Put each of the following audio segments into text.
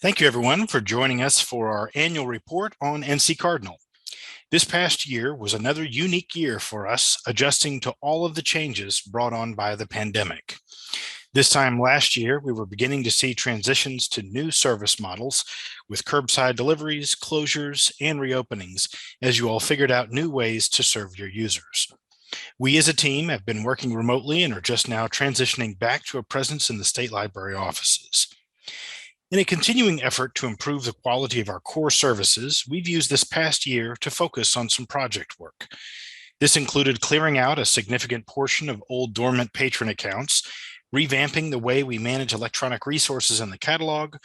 Thank you, everyone, for joining us for our annual report on NC Cardinal. This past year was another unique year for us, adjusting to all of the changes brought on by the pandemic. This time last year, we were beginning to see transitions to new service models with curbside deliveries, closures, and reopenings as you all figured out new ways to serve your users. We as a team have been working remotely and are just now transitioning back to a presence in the state library offices. In a continuing effort to improve the quality of our core services, we've used this past year to focus on some project work. This included clearing out a significant portion of old dormant patron accounts, revamping the way we manage electronic resources in the catalog,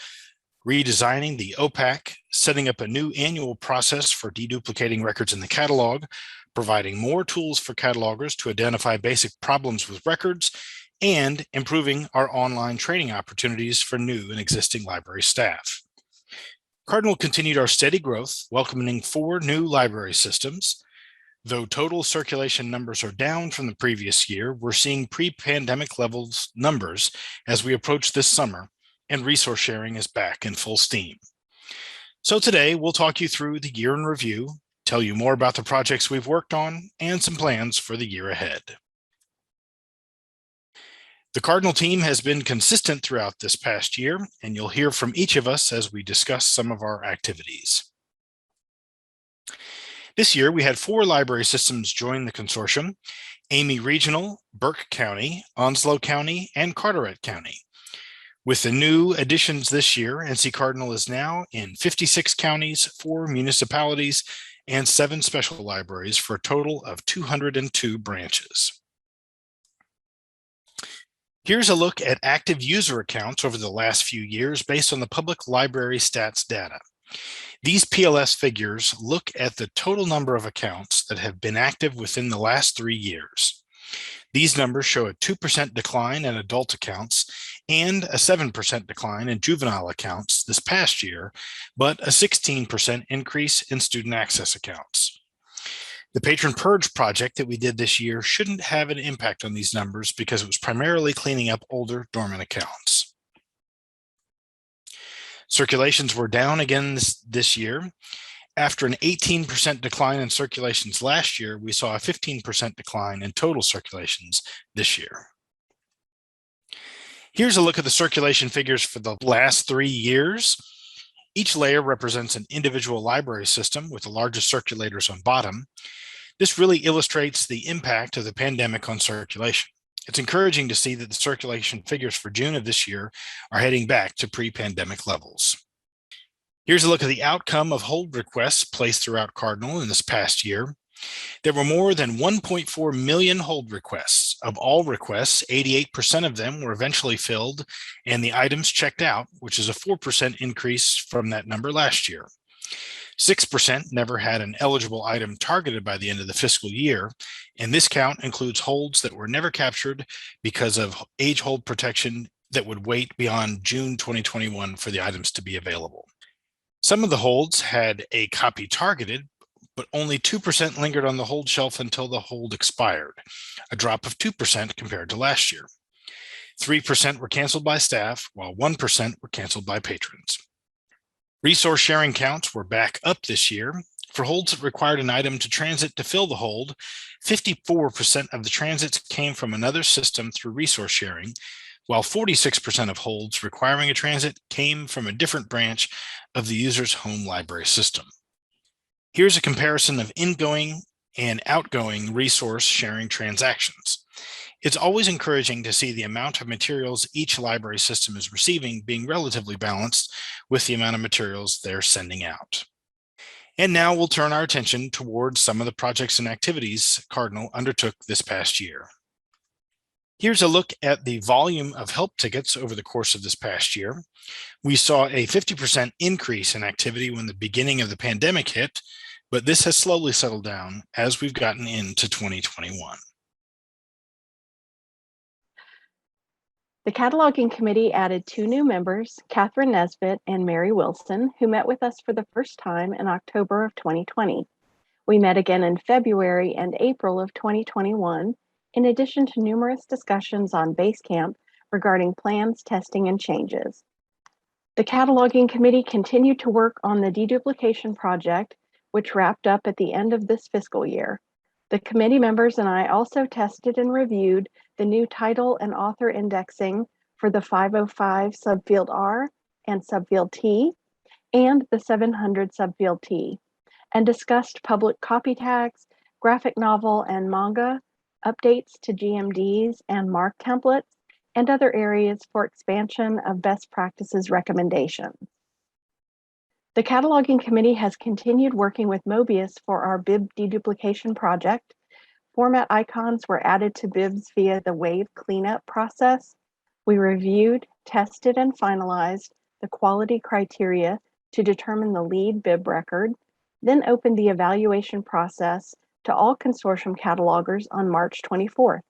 redesigning the OPEC, setting up a new annual process for deduplicating records in the catalog, providing more tools for catalogers to identify basic problems with records, and improving our online training opportunities for new and existing library staff. Cardinal continued our steady growth, welcoming 4 new library systems. Though total circulation numbers are down from the previous year, we're seeing pre-pandemic levels numbers as we approach this summer, and resource sharing is back in full steam. So today, we'll talk you through the year in review, tell you more about the projects we've worked on, and some plans for the year ahead. The Cardinal team has been consistent throughout this past year, and you'll hear from each of us as we discuss some of our activities. This year, we had 4 library systems join the consortium: Amy Regional, Burke County, Onslow County, and Carteret County. With the new additions this year, NC Cardinal is now in 56 counties, 4 municipalities, and 7 special libraries for a total of 202 branches. Here's a look at active user accounts over the last few years based on the public library stats data. These PLS figures look at the total number of accounts that have been active within the last 3 years. These numbers show a 2% decline in adult accounts and a 7% decline in juvenile accounts this past year, but a 16% increase in student access accounts. The Patron Purge project that we did this year shouldn't have an impact on these numbers because it was primarily cleaning up older dormant accounts. Circulations were down again this year. After an 18% decline in circulations last year, we saw a 15% decline in total circulations this year. Here's a look at the circulation figures for the last 3 years. Each layer represents an individual library system with the largest circulators on bottom. This really illustrates the impact of the pandemic on circulation. It's encouraging to see that the circulation figures for June of this year are heading back to pre-pandemic levels. Here's a look at the outcome of hold requests placed throughout Cardinal in this past year. There were more than 1.4 million hold requests. Of all requests, 88% of them were eventually filled and the items checked out, which is a 4% increase from that number last year. 6% never had an eligible item targeted by the end of the fiscal year, and this count includes holds that were never captured because of age hold protection that would wait beyond June 2021 for the items to be available. Some of the holds had a copy targeted, but only 2% lingered on the hold shelf until the hold expired, a drop of 2% compared to last year. 3% were canceled by staff, while 1% were canceled by patrons. Resource sharing counts were back up this year. For holds that required an item to transit to fill the hold, 54% of the transits came from another system through resource sharing, while 46% of holds requiring a transit came from a different branch of the user's home library system. Here's a comparison of ingoing and outgoing resource sharing transactions. It's always encouraging to see the amount of materials each library system is receiving being relatively balanced with the amount of materials they're sending out. And now we'll turn our attention towards some of the projects and activities Cardinal undertook this past year. Here's a look at the volume of help tickets over the course of this past year. We saw a 50% increase in activity when the beginning of the pandemic hit, but this has slowly settled down as we've gotten into 2021. The cataloging committee added 2 new members, Catherine Nesbitt and Mary Wilson, who met with us for the first time in October of 2020. We met again in February and April of 2021, in addition to numerous discussions on Basecamp regarding plans, testing, and changes. The cataloging committee continued to work on the deduplication project, which wrapped up at the end of this fiscal year. The committee members and I also tested and reviewed the new title and author indexing for the 505 subfield R and subfield T and the 700 subfield T, and discussed public copy tags, graphic novel and manga, updates to GMDs and MARC templates, and other areas for expansion of best practices recommendations. The cataloging committee has continued working with Mobius for our bib deduplication project. Format icons were added to bibs via the wave cleanup process. We reviewed, tested, and finalized the quality criteria to determine the lead bib record, then opened the evaluation process to all consortium catalogers on March 24th.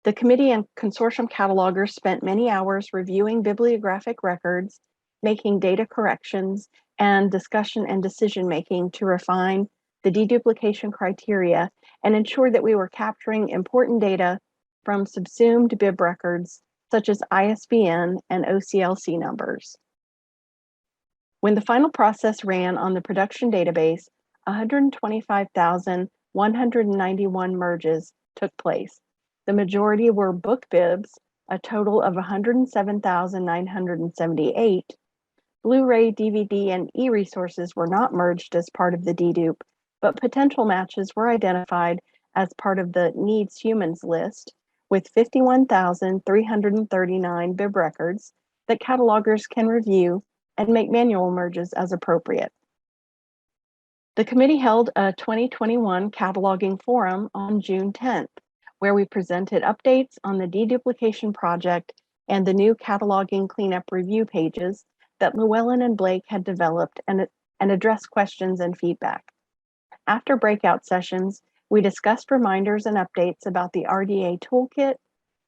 The committee and consortium catalogers spent many hours reviewing bibliographic records, making data corrections, and discussion and decision-making to refine the deduplication criteria and ensure that we were capturing important data from subsumed bib records, such as ISBN and OCLC numbers. When the final process ran on the production database, 125,191 merges took place. The majority were book bibs, a total of 107,978. Blu-ray, DVD, and e-resources were not merged as part of the dedupe, but potential matches were identified as part of the needs humans list, with 51,339 bib records that catalogers can review and make manual merges as appropriate. The committee held a 2021 cataloging forum on June 10th, where we presented updates on the deduplication project and the new cataloging cleanup review pages that Llewellyn and Blake had developed and addressed questions and feedback. After breakout sessions, we discussed reminders and updates about the RDA toolkit,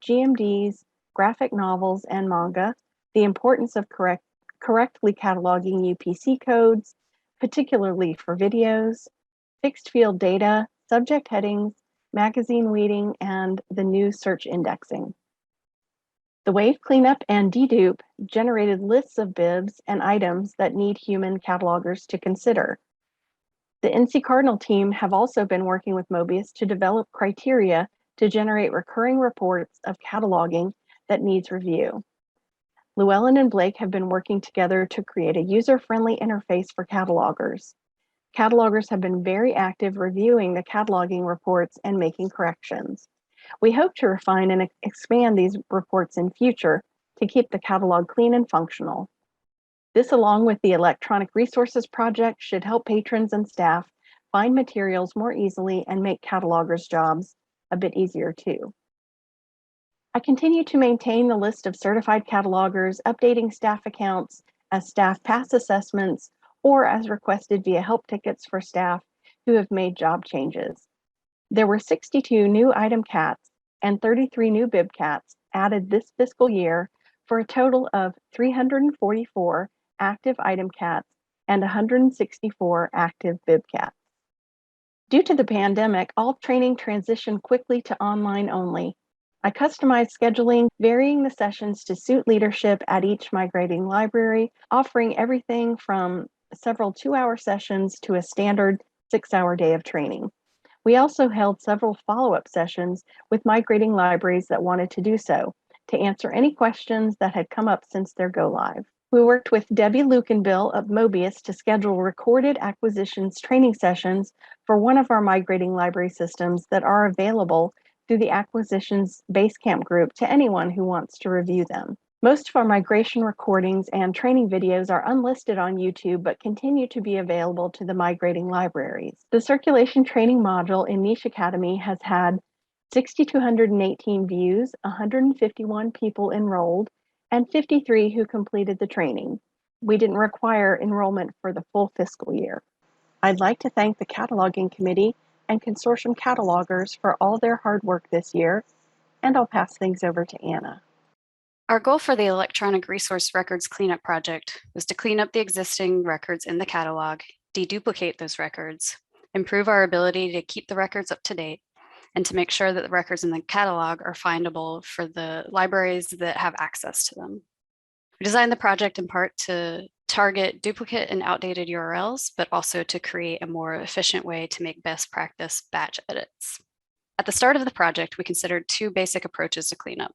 GMDs, graphic novels, and manga, the importance of correctly cataloging UPC codes, particularly for videos, fixed field data, subject headings, magazine weeding, and the new search indexing. The wave cleanup and dedupe generated lists of bibs and items that need human catalogers to consider. The NC Cardinal team have also been working with Mobius to develop criteria to generate recurring reports of cataloging that needs review. Llewellyn and Blake have been working together to create a user-friendly interface for catalogers. Catalogers have been very active reviewing the cataloging reports and making corrections. We hope to refine and expand these reports in future to keep the catalog clean and functional. This, along with the Electronic Resources Project, should help patrons and staff find materials more easily and make catalogers' jobs a bit easier too. I continue to maintain the list of certified catalogers, updating staff accounts as staff pass assessments or as requested via help tickets for staff who have made job changes. There were 62 new item cats and 33 new bib cats added this fiscal year for a total of 344 active item cats and 164 active bib cats. Due to the pandemic, all training transitioned quickly to online only. I customized scheduling, varying the sessions to suit leadership at each migrating library, offering everything from several 2-hour sessions to a standard 6-hour day of training. We also held several follow-up sessions with migrating libraries that wanted to do so, to answer any questions that had come up since their go-live. We worked with Debbie Lukenbill of Mobius to schedule recorded acquisitions training sessions for one of our migrating library systems that are available through the Acquisitions Basecamp group to anyone who wants to review them. Most of our migration recordings and training videos are unlisted on YouTube, but continue to be available to the migrating libraries. The circulation training module in Niche Academy has had 6,218 views, 151 people enrolled, and 53 who completed the training. We didn't require enrollment for the full fiscal year. I'd like to thank the Cataloging Committee and Consortium Catalogers for all their hard work this year, and I'll pass things over to Anna. Our goal for the Electronic Resource Records Cleanup Project was to clean up the existing records in the catalog, deduplicate those records, improve our ability to keep the records up to date, and to make sure that the records in the catalog are findable for the libraries that have access to them. We designed the project in part to target duplicate and outdated URLs, but also to create a more efficient way to make best practice batch edits. At the start of the project, we considered two basic approaches to cleanup.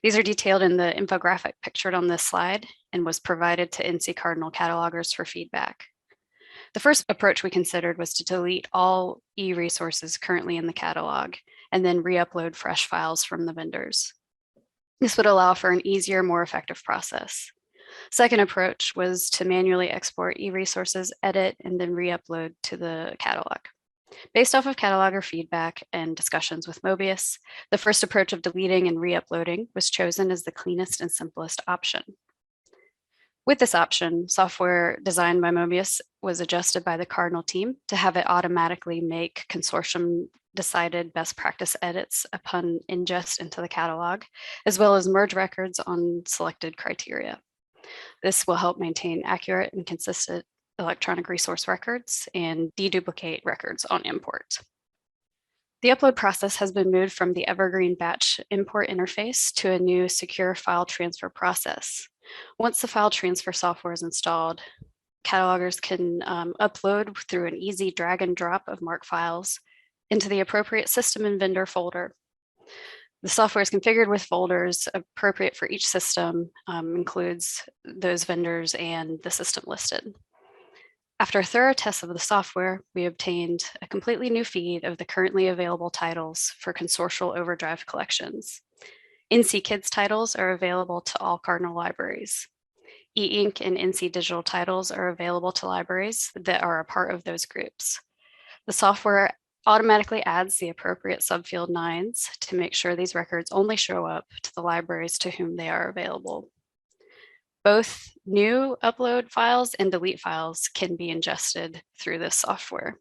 These are detailed in the infographic pictured on this slide and was provided to NC Cardinal catalogers for feedback. The first approach we considered was to delete all e-resources currently in the catalog and then re-upload fresh files from the vendors. This would allow for an easier, more effective process. Second approach was to manually export e-resources, edit, and then re-upload to the catalog. Based off of cataloger feedback and discussions with Mobius, the first approach of deleting and re-uploading was chosen as the cleanest and simplest option. With this option, software designed by Mobius was adjusted by the Cardinal team to have it automatically make consortium decided best practice edits upon ingest into the catalog, as well as merge records on selected criteria. This will help maintain accurate and consistent electronic resource records and deduplicate records on import. The upload process has been moved from the Evergreen batch import interface to a new secure file transfer process. Once the file transfer software is installed, catalogers can upload through an easy drag and drop of MARC files into the appropriate system and vendor folder. The software is configured with folders appropriate for each system, includes those vendors and the system listed. After a thorough test of the software, we obtained a completely new feed of the currently available titles for consortial overdrive collections. NC Kids titles are available to all Cardinal libraries. E-Ink and NC Digital titles are available to libraries that are a part of those groups. The software automatically adds the appropriate subfield 9s to make sure these records only show up to the libraries to whom they are available. Both new upload files and delete files can be ingested through this software.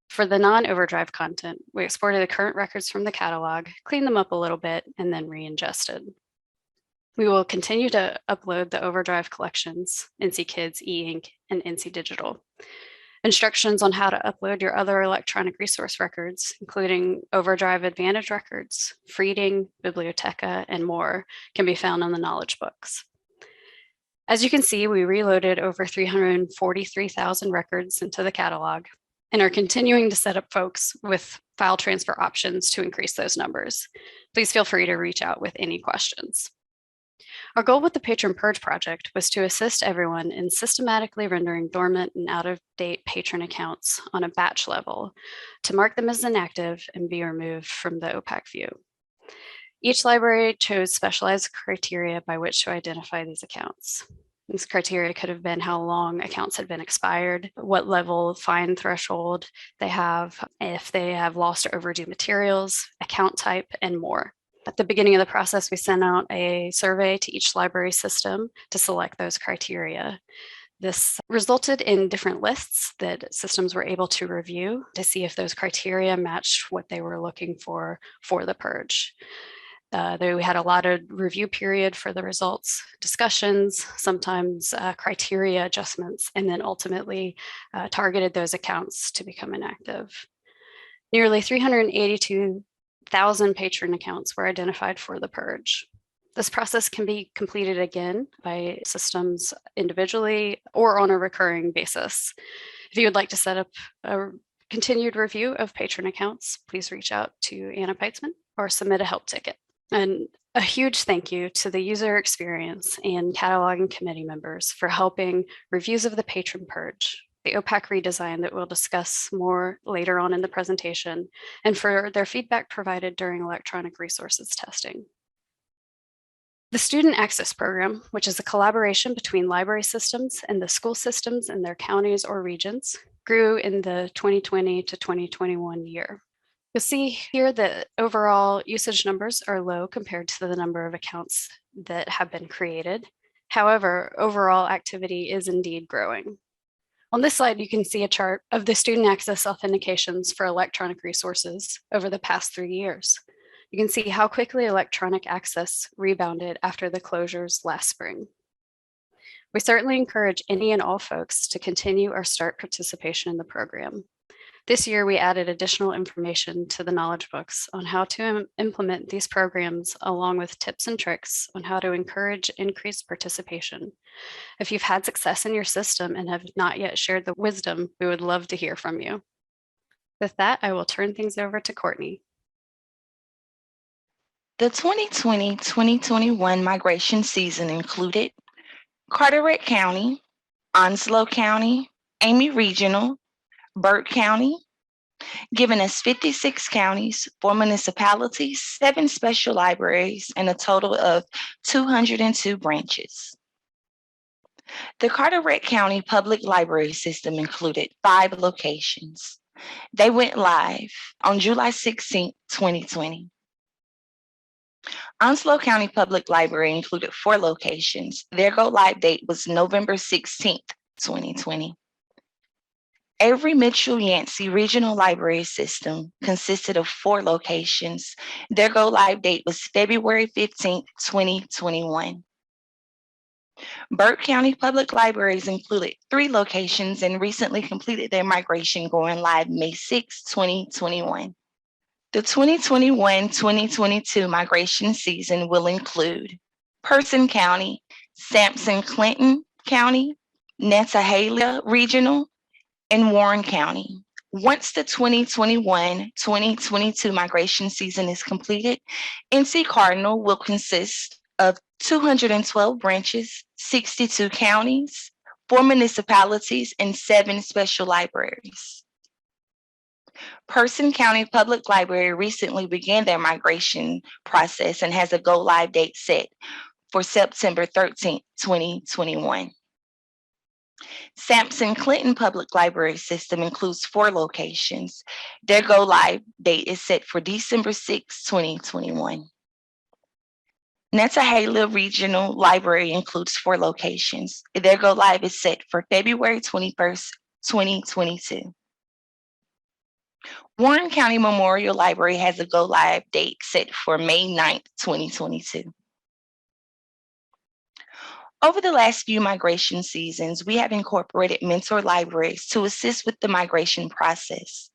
For the non-overdrive content, we exported the current records from the catalog, cleaned them up a little bit, and then re-ingested. We will continue to upload the overdrive collections, NC Kids, E-Ink, and NC Digital. Instructions on how to upload your other electronic resource records, including Overdrive Advantage records, Freeding, Biblioteca, and more, can be found on the knowledge books. As you can see, we reloaded over 343,000 records into the catalog and are continuing to set up folks with file transfer options to increase those numbers. Please feel free to reach out with any questions. Our goal with the Patron Purge project was to assist everyone in systematically rendering dormant and out-of-date patron accounts on a batch level to mark them as inactive and be removed from the OPAC view. Each library chose specialized criteria by which to identify these accounts. These criteria could have been how long accounts had been expired, what level fine threshold they have, if they have lost or overdue materials, account type, and more. At the beginning of the process, we sent out a survey to each library system to select those criteria. This resulted in different lists that systems were able to review to see if those criteria matched what they were looking for the purge. We had a lot of review period for the results, discussions, sometimes criteria adjustments, and then ultimately targeted those accounts to become inactive. Nearly 382,000 patron accounts were identified for the purge. This process can be completed again by systems individually or on a recurring basis. If you would like to set up a continued review of patron accounts, please reach out to Anna Peitzman or submit a help ticket. And a huge thank you to the user experience and cataloging committee members for helping reviews of the patron purge, the OPAC redesign that we'll discuss more later on in the presentation, and for their feedback provided during electronic resources testing. The Student Access Program, which is a collaboration between library systems and the school systems in their counties or regions, grew in the 2020 to 2021 year. You'll see here that overall usage numbers are low compared to the number of accounts that have been created. However, overall activity is indeed growing. On this slide, you can see a chart of the student access authentications for electronic resources over the past 3 years. You can see how quickly electronic access rebounded after the closures last spring. We certainly encourage any and all folks to continue or start participation in the program. This year, we added additional information to the knowledge books on how to implement these programs, along with tips and tricks on how to encourage increased participation. If you've had success in your system and have not yet shared the wisdom, we would love to hear from you. With that, I will turn things over to Courtney. The 2020-2021 migration season included Carteret County, Onslow County, Amy Regional, Burke County, giving us 56 counties, 4 municipalities, 7 special libraries, and a total of 202 branches. The Carteret County Public Library System included 5 locations. They went live on July 16, 2020. Onslow County Public Library included 4 locations. Their go-live date was November 16, 2020. Avery Mitchell Yancey Regional Library System consisted of 4 locations. Their go-live date was February 15, 2021. Burke County Public Libraries included 3 locations and recently completed their migration, going live May 6, 2021. The 2021-2022 migration season will include Person County, Sampson-Clinton County, Nantahala Regional, and Warren County. Once the 2021-2022 migration season is completed, NC Cardinal will consist of 212 branches, 62 counties, 4 municipalities, and 7 special libraries. Person County Public Library recently began their migration process and has a go-live date set for September 13, 2021. Sampson-Clinton Public Library System includes 4 locations. Their go-live date is set for December 6, 2021. Nantahala Regional Library includes 4 locations. Their go-live is set for February 21st, 2022. Warren County Memorial Library has a go-live date set for May 9th, 2022. Over the last few migration seasons, we have incorporated mentor libraries to assist with the migration process.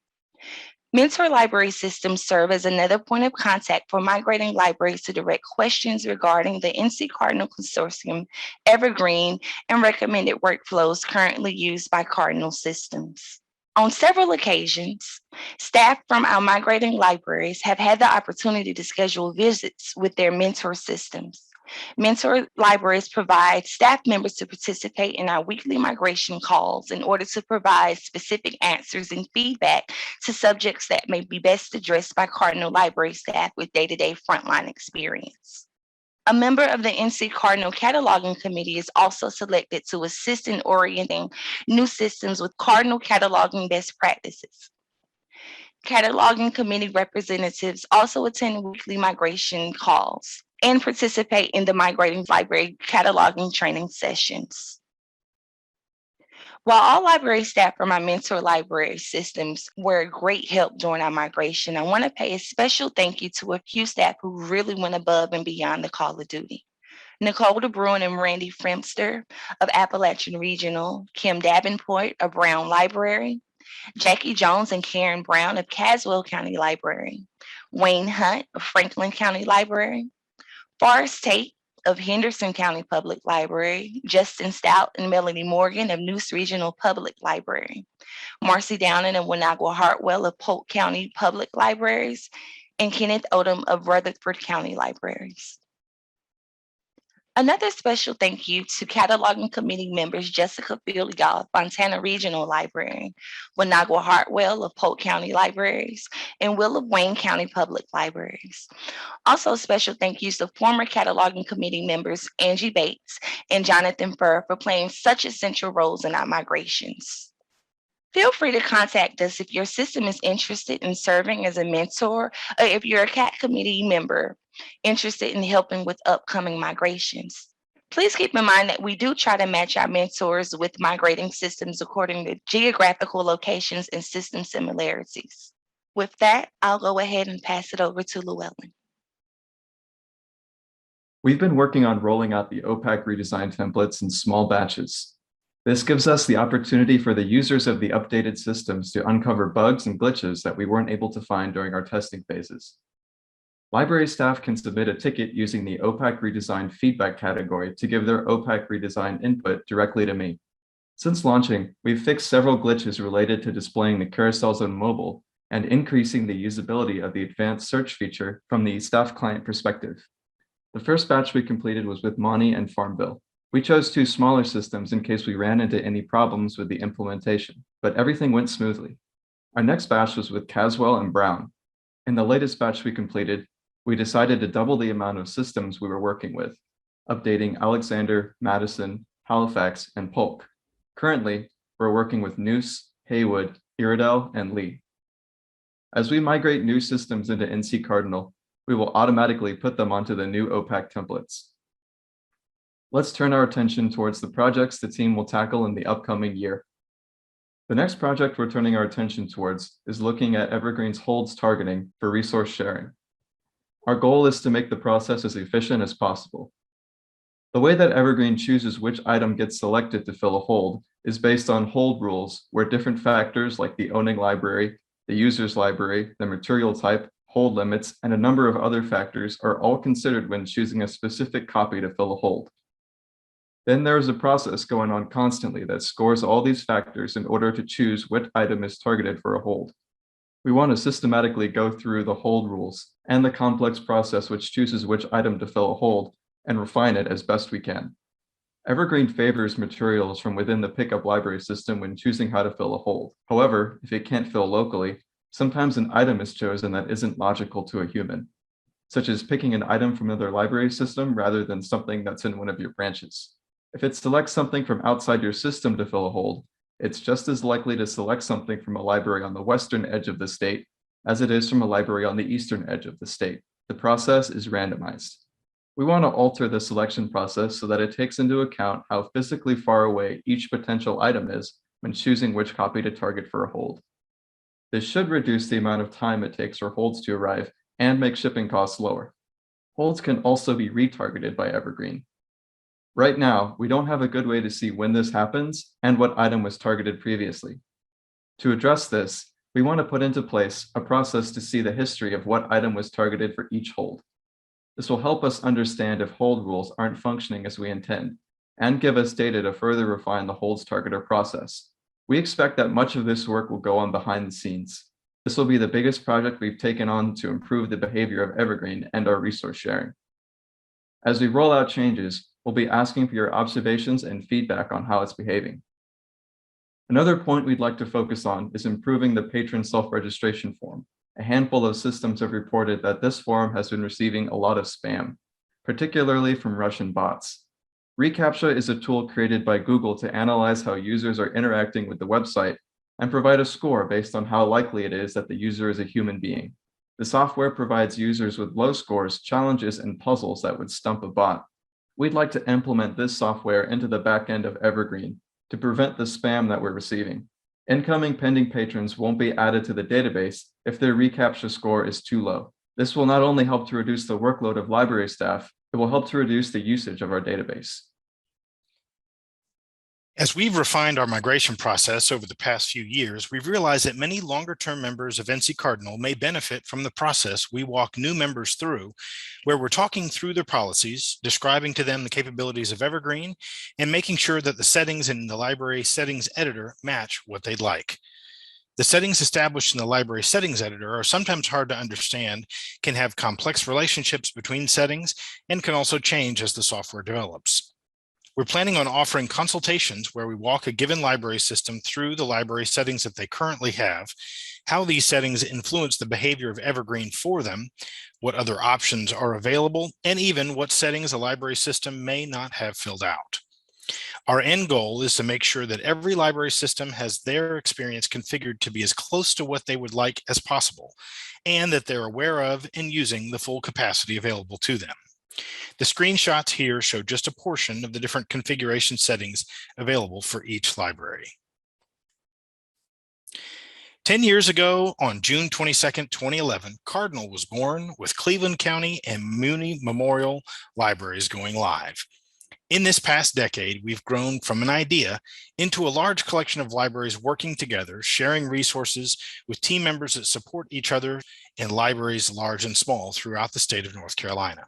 Mentor library systems serve as another point of contact for migrating libraries to direct questions regarding the NC Cardinal Consortium, Evergreen, and recommended workflows currently used by Cardinal systems. On several occasions, staff from our migrating libraries have had the opportunity to schedule visits with their mentor systems. Mentor libraries provide staff members to participate in our weekly migration calls in order to provide specific answers and feedback to subjects that may be best addressed by Cardinal library staff with day-to-day frontline experience. A member of the NC Cardinal Cataloging Committee is also selected to assist in orienting new systems with Cardinal cataloging best practices. Cataloging Committee representatives also attend weekly migration calls and participate in the migrating library cataloging training sessions. While all library staff from our mentor library systems were a great help during our migration, I want to pay a special thank you to a few staff who really went above and beyond the call of duty. Nicole DeBruin and Randy Fremster of Appalachian Regional, Kim Davenport of Brown Library, Jackie Jones and Karen Brown of Caswell County Library, Wayne Hunt of Franklin County Library, Forrest Tate of Henderson County Public Library, Justin Stout and Melanie Morgan of Neuse Regional Public Library, Marcy Downing and Wenagua Hartwell of Polk County Public Libraries, and Kenneth Odom of Rutherford County Libraries. Another special thank you to Cataloging Committee members Jessica Fielding of Fontana Regional Library, Wenagua Hartwell of Polk County Libraries, and Will of Wayne County Public Libraries. Also special thank yous to former Cataloging Committee members Angie Bates and Jonathan Furr for playing such essential roles in our migrations. Feel free to contact us if your system is interested in serving as a mentor, or if you're a CAT committee member interested in helping with upcoming migrations. Please keep in mind that we do try to match our mentors with migrating systems according to geographical locations and system similarities. With that, I'll go ahead and pass it over to Llewellyn. We've been working on rolling out the OPEC redesign templates in small batches. This gives us the opportunity for the users of the updated systems to uncover bugs and glitches that we weren't able to find during our testing phases. Library staff can submit a ticket using the OPAC redesign feedback category to give their OPAC redesign input directly to me. Since launching, we've fixed several glitches related to displaying the carousels on mobile and increasing the usability of the advanced search feature from the staff client perspective. The first batch we completed was with Monty and Farmville. We chose two smaller systems in case we ran into any problems with the implementation, but everything went smoothly. Our next batch was with Caswell and Brown. In the latest batch we completed, we decided to double the amount of systems we were working with, updating Alexander, Madison, Halifax, and Polk. Currently, we're working with Noose, Haywood, Iredell, and Lee. As we migrate new systems into NC Cardinal, we will automatically put them onto the new OPAC templates. Let's turn our attention towards the projects the team will tackle in the upcoming year. The next project we're turning our attention towards is looking at Evergreen's holds targeting for resource sharing. Our goal is to make the process as efficient as possible. The way that Evergreen chooses which item gets selected to fill a hold is based on hold rules, where different factors like the owning library, the user's library, the material type, hold limits, and a number of other factors are all considered when choosing a specific copy to fill a hold. Then there is a process going on constantly that scores all these factors in order to choose which item is targeted for a hold. We want to systematically go through the hold rules and the complex process which chooses which item to fill a hold and refine it as best we can. Evergreen favors materials from within the pickup library system when choosing how to fill a hold. However, if it can't fill locally, sometimes an item is chosen that isn't logical to a human, such as picking an item from another library system rather than something that's in one of your branches. If it selects something from outside your system to fill a hold, it's just as likely to select something from a library on the western edge of the state as it is from a library on the eastern edge of the state. The process is randomized. We want to alter the selection process so that it takes into account how physically far away each potential item is when choosing which copy to target for a hold. This should reduce the amount of time it takes for holds to arrive and make shipping costs lower. Holds can also be retargeted by Evergreen. Right now, we don't have a good way to see when this happens and what item was targeted previously. To address this, we want to put into place a process to see the history of what item was targeted for each hold. This will help us understand if hold rules aren't functioning as we intend and give us data to further refine the holds targeter process. We expect that much of this work will go on behind the scenes. This will be the biggest project we've taken on to improve the behavior of Evergreen and our resource sharing. As we roll out changes, we'll be asking for your observations and feedback on how it's behaving. Another point we'd like to focus on is improving the patron self-registration form. A handful of systems have reported that this form has been receiving a lot of spam, particularly from Russian bots. reCAPTCHA is a tool created by Google to analyze how users are interacting with the website and provide a score based on how likely it is that the user is a human being. The software provides users with low scores, challenges, and puzzles that would stump a bot. We'd like to implement this software into the backend of Evergreen to prevent the spam that we're receiving. Incoming pending patrons won't be added to the database if their reCAPTCHA score is too low. This will not only help to reduce the workload of library staff, it will help to reduce the usage of our database. As we've refined our migration process over the past few years, we've realized that many longer-term members of NC Cardinal may benefit from the process we walk new members through, where we're talking through their policies, describing to them the capabilities of Evergreen, and making sure that the settings in the library settings editor match what they'd like. The settings established in the library settings editor are sometimes hard to understand, can have complex relationships between settings, and can also change as the software develops. We're planning on offering consultations where we walk a given library system through the library settings that they currently have, how these settings influence the behavior of Evergreen for them, what other options are available, and even what settings a library system may not have filled out. Our end goal is to make sure that every library system has their experience configured to be as close to what they would like as possible, and that they're aware of and using the full capacity available to them. The screenshots here show just a portion of the different configuration settings available for each library. 10 years ago, on June 22nd, 2011, Cardinal was born with Cleveland County and Muni Memorial Libraries going live. In this past decade, we've grown from an idea into a large collection of libraries working together, sharing resources with team members that support each other in libraries large and small throughout the state of North Carolina.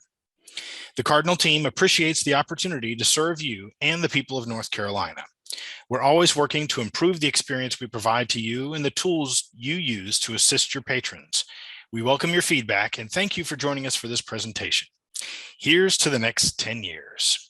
The Cardinal team appreciates the opportunity to serve you and the people of North Carolina. We're always working to improve the experience we provide to you and the tools you use to assist your patrons. We welcome your feedback and thank you for joining us for this presentation. Here's to the next 10 years.